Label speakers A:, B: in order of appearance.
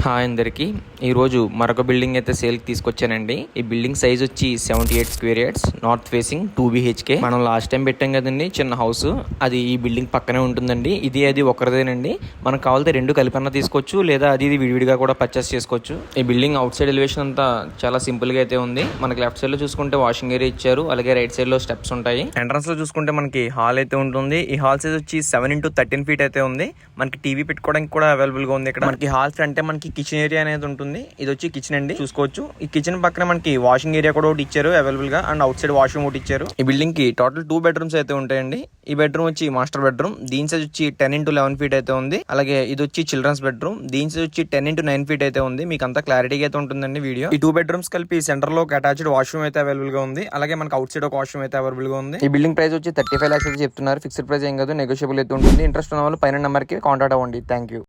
A: Hi అందరికి ఈరోజు మరొక బిల్డింగ్ అయితే సేల్కి తీసుకొచ్చానండి. ఈ బిల్డింగ్ సైజ్ వచ్చి 78 square yards, north facing 2 BHK. మనం లాస్ట్ టైం పెట్టాం కదండి చిన్న హౌస్, అది ఈ బిల్డింగ్ పక్కనే ఉంటుందండి. అది ఒకరిదేనండి. మనకు కావాలంటే రెండు కలిపన్నా తీసుకోవచ్చు, లేదా ఇది విడివిడిగా కూడా పర్చేస్ చేసుకోవచ్చు. ఈ బిల్డింగ్ అవుట్ సైడ్ ఎలివేషన్ అంతా చాలా సింపుల్ గా అయితే ఉంది. మనకి లెఫ్ట్ సైడ్ లో చూసుకుంటే వాషింగ్ ఏరియా ఇచ్చారు, అలాగే రైట్ సైడ్ లో స్టెప్స్ ఉంటాయి. ఎంట్రన్స్ లో చూసుకుంటే మనకి హాల్ అయితే ఉంటుంది. ఈ హాల్ సైజ్ వచ్చి 7x13 ఫీట్ అయితే ఉంది. మనకి టీవీ పెట్టుకోవడానికి కూడా అవైలబుల్ గా ఉంది. ఇక్కడ మనకి హాల్ ఫ్రంట్ మనకి కిచెన్ ఏరియా అనేది ఉంటుంది. ఇది వచ్చి కిచెన్ అండి, చూసుకోవచ్చు. ఈ కిచెన్ పక్కన మనకి వాషింగ్ ఏరియా కూడా ఒకటి ఇచ్చారు అవైలబుల్ గా, అండ్ అవుట్ సైడ్ వాష్రూమ్ ఒకటి ఇచ్చారు. ఈ బిల్డింగ్ కి టోటల్ 2 బెడ్రూమ్స్ అయితే ఉంటాయండి. ఈ బెడ్రూమ్ వచ్చి మాస్టర్ బెడ్రూమ్, దీని సైజ్ వచ్చి 10x11 ఫీట్ అయితే ఉంది. అలాగే ఇది వచ్చి చిల్డ్రన్స్ బెడ్రూమ్, దీని సైజ్ వచ్చి 10x9 ఫీట్ అయితే ఉంది. మీకు అంతా క్లారిటీగా అయితే ఉంటుందండి వీడియో. ఈ 2 బెడ్రూమ్స్ కలిపి సెంటర్ లో ఒక అటాచ్డ్ వాష్రూమ్ అయితే అవైలబుల్ గా ఉంది. అలాగే మనకి అవుట్ సైడ్ ఒక వాష్రూమ్ అయితే అవైలబుల్ గా ఉంది. ఈ బిల్డింగ్ ప్రైస్ వచ్చి 35 lakhs అయితే చెప్తున్నారు. ఫిక్స్డ్ ప్రైస్ ఏం కాదు, నెగోషియబుల్ అయితే ఉంటుంది. ఇంట్రెస్ట్ ఉన్న వాళ్ళు పైన నెంబర్ కి కాంటాక్ట్ అవ్వండి. Thank you.